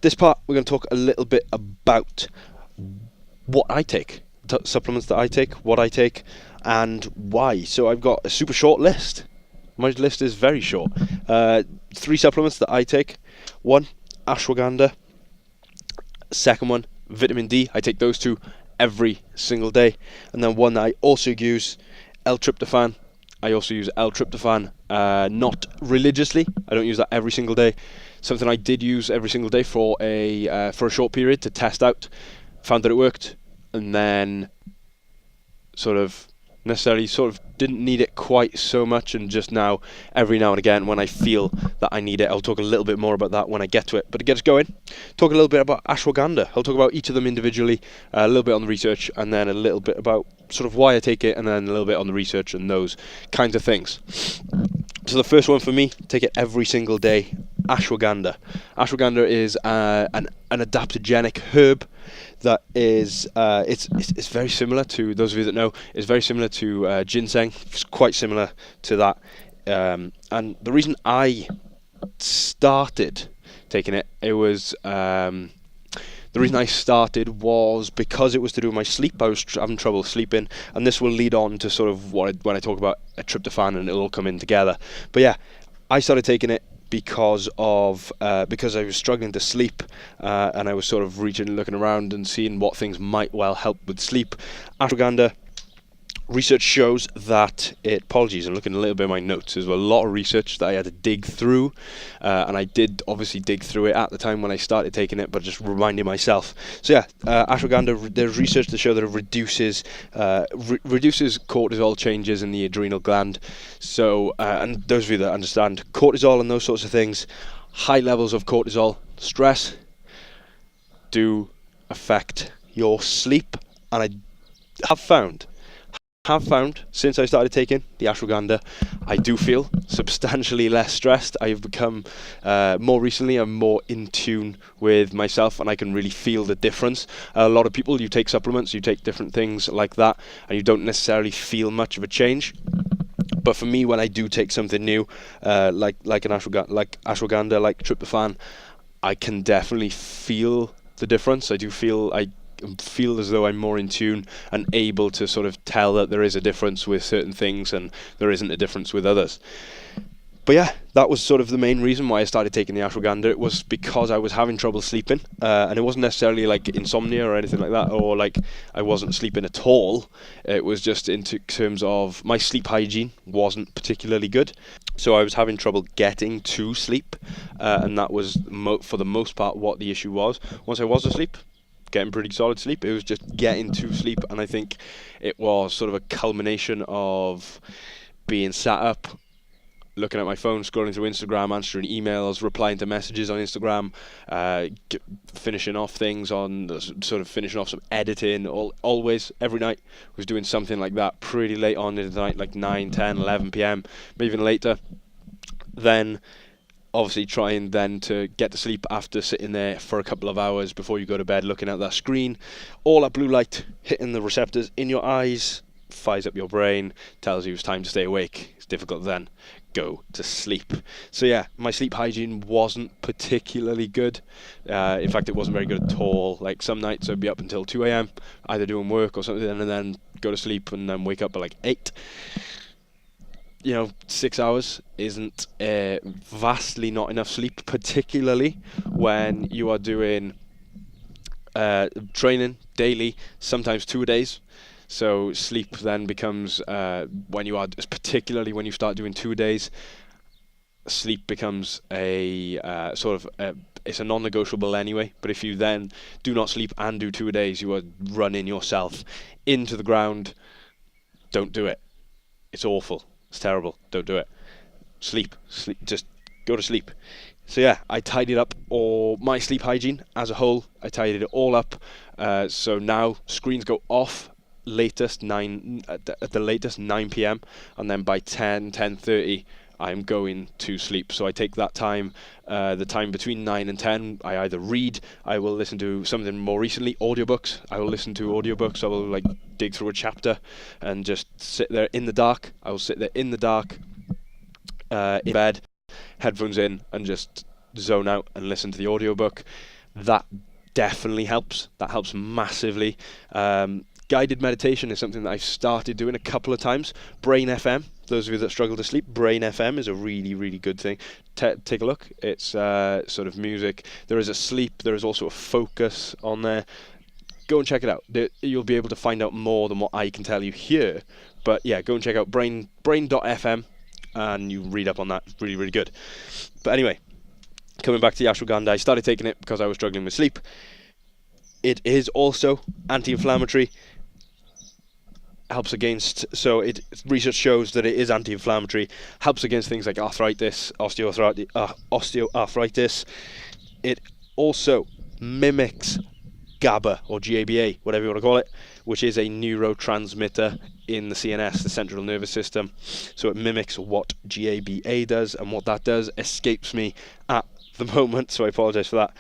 This part, we're going to talk a little bit about what I take, supplements that I take, what I take, and why. So I've got a super short list. My list is very short. 3 supplements that I take. 1, ashwagandha. Second one, vitamin D. I take those 2 every single day. And then one that I also use, L-tryptophan. I also use L-tryptophan, not religiously. I don't use that every single day. Something I did use every single day for a short period to test out. Found that it worked, and then sort of didn't need it quite so much, and just now, every now and again, when I feel that I need it, I'll talk a little bit more about that when I get to it. But to get us going, talk a little bit about ashwagandha. I'll talk about each of them individually, a little bit on the research, and then a little bit about sort of why I take it, and then a little bit on the research and those kinds of things. So the first one for me, take it every single day, ashwagandha. Ashwagandha is an adaptogenic herb that is it's very similar to, those of you that know, it's very similar to ginseng. It's quite similar to that, and the reason I started taking it, the reason I started was because it was to do with my sleep. I was having trouble sleeping, and this will lead on to sort of when I talk about a tryptophan, and it'll all come in together. But yeah, I started taking it because I was struggling to sleep, and I was sort of looking around and seeing what things might well help with sleep. Ashwagandha, research shows that apologies, I'm looking a little bit at my notes. There's a lot of research that I had to dig through, and I did obviously dig through it at the time when I started taking it, but just reminding myself. So yeah, ashwagandha, there's research to show that it reduces cortisol changes in the adrenal gland. So, and those of you that understand cortisol and those sorts of things, high levels of cortisol, stress, do affect your sleep. And I have found since I started taking the ashwagandha, I do feel substantially less stressed. I've become more recently, I'm more in tune with myself, and I can really feel the difference. A lot of people, you take supplements, you take different things like that, and you don't necessarily feel much of a change. But for me, when I do take something new, like ashwagandha, like tryptophan, I can definitely feel the difference. I feel as though I'm more in tune and able to sort of tell that there is a difference with certain things and there isn't a difference with others. But yeah, that was sort of the main reason why I started taking the ashwagandha. It was because I was having trouble sleeping, and it wasn't necessarily like insomnia or anything like that, or like I wasn't sleeping at all. It was just in terms of my sleep hygiene wasn't particularly good. So I was having trouble getting to sleep, and that was for the most part what the issue was. Once I was asleep, getting pretty solid sleep, it was just getting to sleep. And I think it was sort of a culmination of being sat up, looking at my phone, scrolling through Instagram, answering emails, replying to messages on Instagram, finishing off things finishing off some editing. Always, every night, was doing something like that pretty late on into the night, like 9, 10, 11 p.m, maybe even later. Then obviously trying then to get to sleep after sitting there for a couple of hours before you go to bed, looking at that screen, all that blue light hitting the receptors in your eyes, fires up your brain, tells you it's time to stay awake. It's difficult then go to sleep. So yeah, my sleep hygiene wasn't particularly good. In fact, it wasn't very good at all. Like some nights I'd be up until 2 a.m, either doing work or something, and then go to sleep and then wake up at like 8. 6 hours isn't vastly not enough sleep, particularly when you are doing training daily, sometimes 2 days. So sleep then becomes, particularly when you start doing 2 days, sleep becomes it's a non-negotiable anyway. But if you then do not sleep and do 2 days, you are running yourself into the ground. Don't do it. It's awful. It's terrible. Don't do it. Sleep. Just go to sleep. So yeah, I tidied up all my sleep hygiene as a whole. I tidied it all up. So now screens go off at the latest 9 p.m, and then by 10:30 I'm going to sleep. So I take that time, the time between 9 and 10, I either read, I will listen to something more recently, audiobooks. I will listen to audiobooks. I will dig through a chapter and just sit there in the dark. I will sit there in the dark, in bed, headphones in, and just zone out and listen to the audiobook. that definitely helps. That helps massively. Guided meditation is something that I've started doing a couple of times. Brain FM, those of you that struggle to sleep, Brain FM is a really, really good thing. Take a look. It's sort of music. There is a sleep. There is also a focus on there. Go and check it out. You'll be able to find out more than what I can tell you here. But yeah, go and check out brain.fm and you read up on that. It's really, really good. But anyway, coming back to the ashwagandha, I started taking it because I was struggling with sleep. It is also anti-inflammatory. Helps against, research shows that it is anti-inflammatory, helps against things like arthritis, osteoarthritis. It also mimics GABA, or GABA, whatever you want to call it, which is a neurotransmitter in the CNS, the central nervous system. So it mimics what GABA does, and what that does escapes me at the moment, so I apologise for that.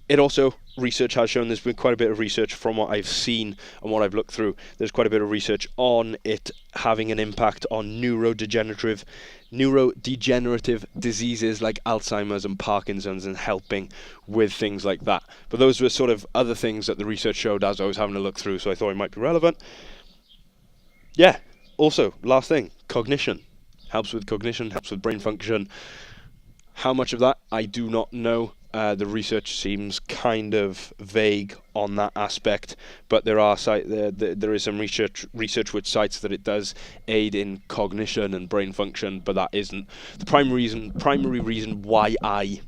It also, research has shown, there's been quite a bit of research from what I've seen and what I've looked through, there's quite a bit of research on it having an impact on neurodegenerative diseases like Alzheimer's and Parkinson's, and helping with things like that. But those were sort of other things that the research showed as I was having a look through, so I thought it might be relevant. Yeah, also, last thing, cognition. Helps with cognition, helps with brain function. How much of that, I do not know. The research seems kind of vague on that aspect, but there is some research which cites that it does aid in cognition and brain function, but that isn't the primary reason why I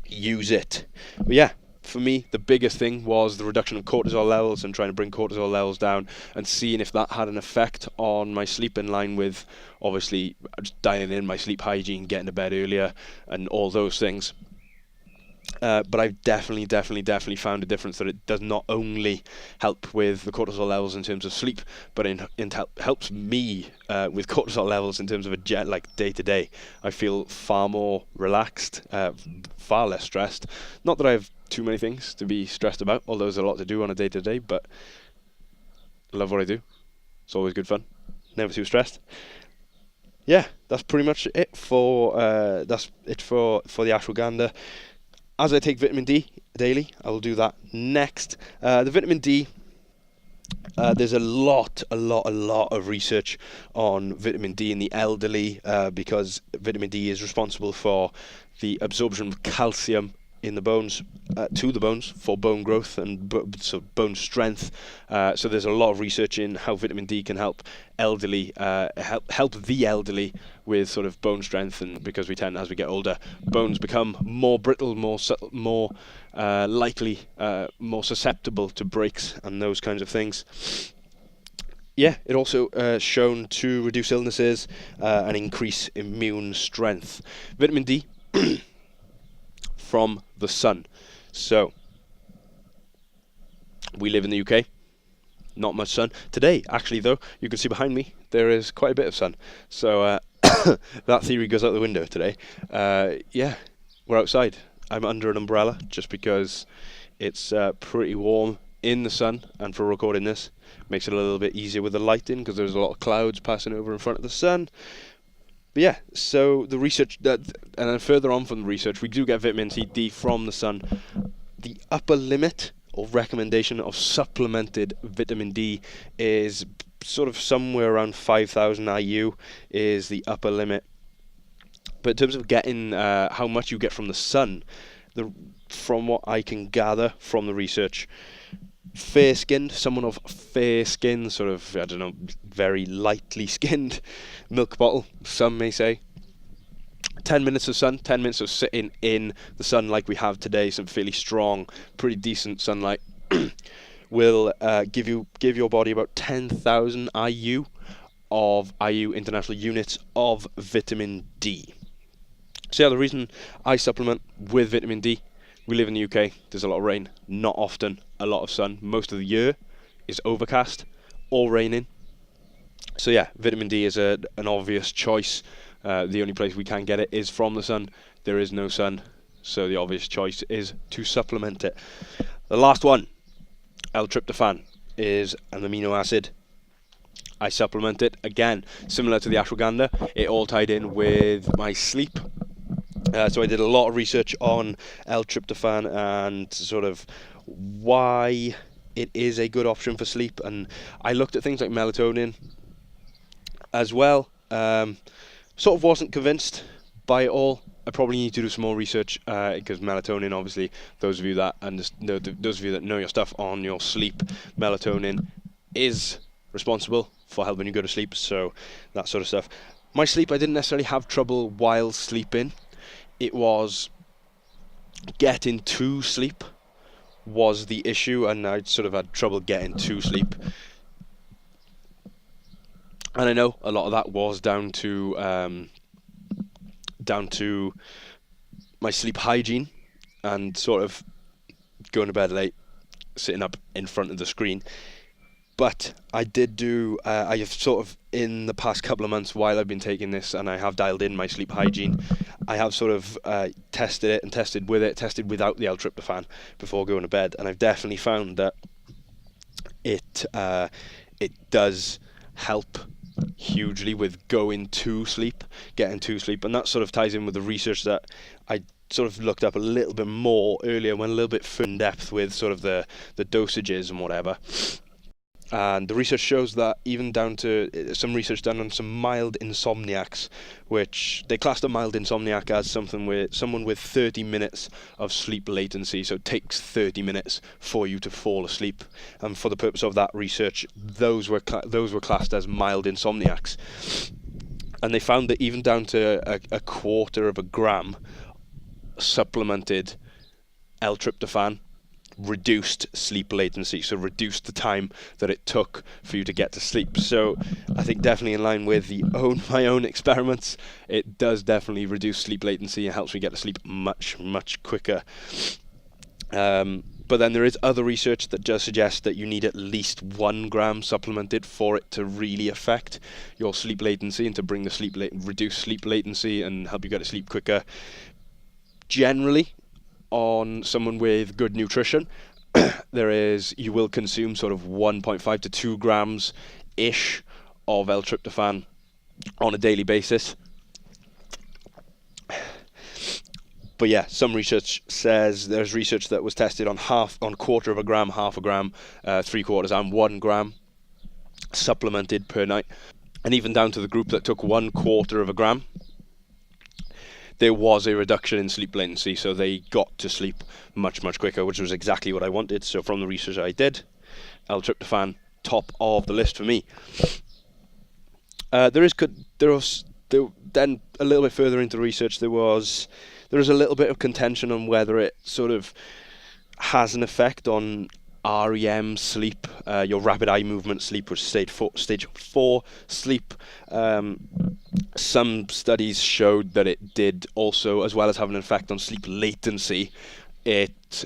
use it. But yeah, for me, the biggest thing was the reduction of cortisol levels and trying to bring cortisol levels down and seeing if that had an effect on my sleep, in line with obviously just dialing in my sleep hygiene, getting to bed earlier, and all those things. But I've definitely found a difference, that it does not only help with the cortisol levels in terms of sleep, but it helps me with cortisol levels in terms of day to day. I feel far more relaxed, far less stressed. Not that I have too many things to be stressed about, although there's a lot to do on a day to day, but I love what I do. It's always good fun. Never too stressed. Yeah, that's pretty much it for the ashwagandha. As I take vitamin D daily, I will do that next. The vitamin D, there's a lot of research on vitamin D in the elderly, because vitamin D is responsible for the absorption of calcium in the bones, to the bones, for bone growth and so bone strength. So there's a lot of research in how vitamin D can help help the elderly with sort of bone strength, and because we tend, as we get older, bones become more brittle, more likely, more susceptible to breaks and those kinds of things. Yeah, it also shown to reduce illnesses and increase immune strength. Vitamin D from the sun. So we live in the UK, not much sun today. Actually, though, you can see behind me there is quite a bit of sun. So that theory goes out the window today. Yeah, we're outside. I'm under an umbrella just because it's pretty warm in the sun, and for recording this makes it a little bit easier with the lighting, because there's a lot of clouds passing over in front of the sun. But yeah, so the research, and then further on from the research, we do get vitamin D from the sun. The upper limit or recommendation of supplemented vitamin D is sort of somewhere around 5,000 IU is the upper limit. But in terms of getting how much you get from the sun, from what I can gather from the research, someone of fair skin, sort of, I don't know, very lightly skinned, milk bottle, some may say, 10 minutes of sun, 10 minutes of sitting in the sun like we have today, some fairly strong, pretty decent sunlight, will give your body about 10,000 IU international units of vitamin D. So yeah, the reason I supplement with vitamin D, we live in the UK, there's a lot of rain, not often a lot of sun. Most of the year is overcast or raining. So yeah, vitamin D is an obvious choice. The only place we can get it is from the sun. There is no sun, so the obvious choice is to supplement it. The last one, L-tryptophan, is an amino acid. I supplement it, again, similar to the ashwagandha. It all tied in with my sleep. So I did a lot of research on L-tryptophan and sort of why it is a good option for sleep, and I looked at things like melatonin as well. Sort of wasn't convinced by it all. I probably need to do some more research because melatonin, obviously, those of you that know your stuff on your sleep, melatonin is responsible for helping you go to sleep. So that sort of stuff. My sleep, I didn't necessarily have trouble while sleeping. It was getting to sleep was the issue, and I sort of had trouble getting to sleep. And I know a lot of that was down to my sleep hygiene and sort of going to bed late, sitting up in front of the screen. But I did do, I have sort of, in the past couple of months while I've been taking this, and I have dialed in my sleep hygiene, I have sort of tested it and tested without the L-tryptophan before going to bed, and I've definitely found that it does help hugely with getting to sleep, and that sort of ties in with the research that I sort of looked up a little bit more earlier, went a little bit further in depth with sort of the dosages and whatever. And the research shows that even down to some research done on some mild insomniacs, which they classed a mild insomniac as someone with 30 minutes of sleep latency. So it takes 30 minutes for you to fall asleep. And for the purpose of that research, those were classed as mild insomniacs. And they found that even down to a quarter of a gram supplemented L-tryptophan reduced sleep latency, so reduced the time that it took for you to get to sleep. So I think definitely in line with my own experiments, it does definitely reduce sleep latency and helps me get to sleep much quicker. But then there is other research that does suggest that you need at least 1 gram supplemented for it to really affect your sleep latency and to bring the reduce sleep latency and help you get to sleep quicker. Generally, on someone with good nutrition, you will consume sort of 1.5 to 2 grams ish of L-tryptophan on a daily basis. But yeah, some research says there's research that was tested on quarter of a gram, half a gram, 3/4 and 1 gram supplemented per night, and even down to the group that took 1/4 of a gram. There was a reduction in sleep latency, so they got to sleep much quicker, which was exactly what I wanted. So from the research I did, L-tryptophan top of the list for me. Then a little bit further into research, there is a little bit of contention on whether it sort of has an effect on REM sleep, your rapid eye movement sleep, which is stage 4 sleep. Some studies showed that it did also, as well as having an effect on sleep latency, it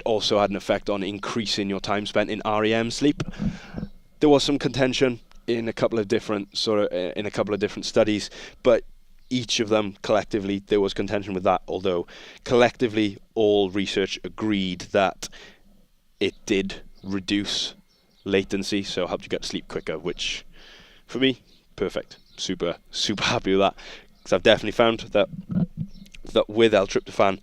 also had an effect on increasing your time spent in REM sleep. There was some contention in a couple of different studies, but each of them collectively there was contention with that. Although collectively all research agreed that it did reduce latency, so helped you get to sleep quicker, which for me, perfect. Super happy with that, because I've definitely found that with L-tryptophan,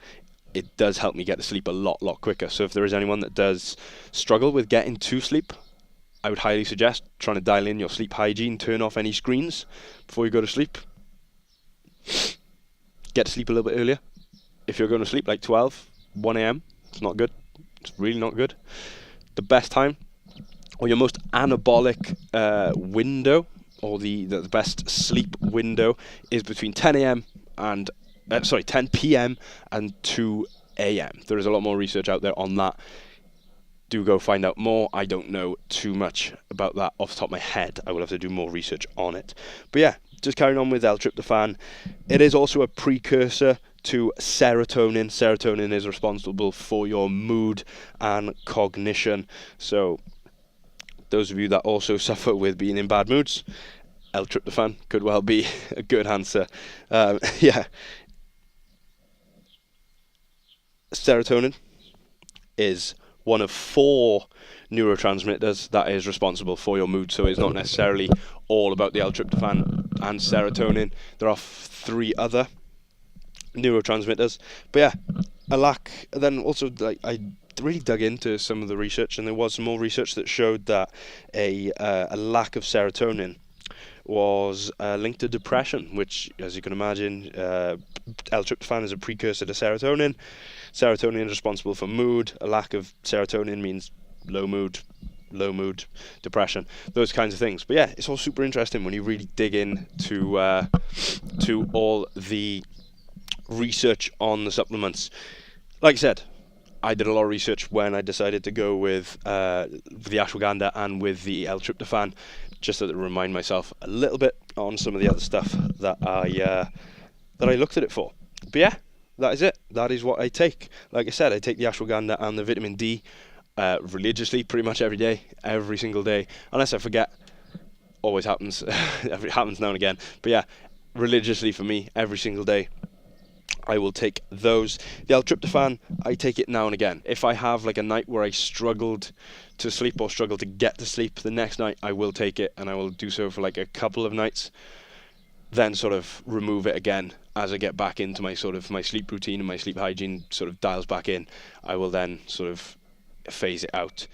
it does help me get to sleep a lot quicker. So if there is anyone that does struggle with getting to sleep, I would highly suggest trying to dial in your sleep hygiene, turn off any screens before you go to sleep. Get to sleep a little bit earlier. If you're going to sleep like 12, 1 a.m, it's not good. It's really not good. The best time, or your most anabolic window, or the best sleep window, is between 10 p.m. and 2 a.m. There is a lot more research out there on that. Do go find out more. I don't know too much about that off the top of my head. I will have to do more research on it. But yeah, just carrying on with L-tryptophan. It is also a precursor to serotonin. Serotonin is responsible for your mood and cognition. So those of you that also suffer with being in bad moods, L-tryptophan could well be a good answer. Yeah. Serotonin is one of 4 neurotransmitters that is responsible for your mood, so it's not necessarily all about the L-tryptophan and serotonin. There are 3 other neurotransmitters. But yeah, a lack. Then also, like, I really dug into some of the research, and there was some more research that showed that a lack of serotonin was linked to depression, which, as you can imagine, L-tryptophan is a precursor to serotonin. Serotonin is responsible for mood. A lack of serotonin means low mood, depression, those kinds of things. But yeah, it's all super interesting when you really dig in to all the research on the supplements. Like I said, I did a lot of research when I decided to go with the ashwagandha and with the L-tryptophan, just to remind myself a little bit on some of the other stuff that I looked at it for. But yeah, that is it. That is what I take. Like I said, I take the ashwagandha and the vitamin D religiously, pretty much every day, every single day, unless I forget. Always happens. It happens now and again. But yeah, religiously for me, every single day, I will take those. The L-tryptophan, I take it now and again. If I have like a night where I struggled to sleep or struggled to get to sleep, the next night I will take it, and I will do so for like a couple of nights, then sort of remove it again as I get back into my sort of my sleep routine and my sleep hygiene sort of dials back in. I will then sort of phase it out.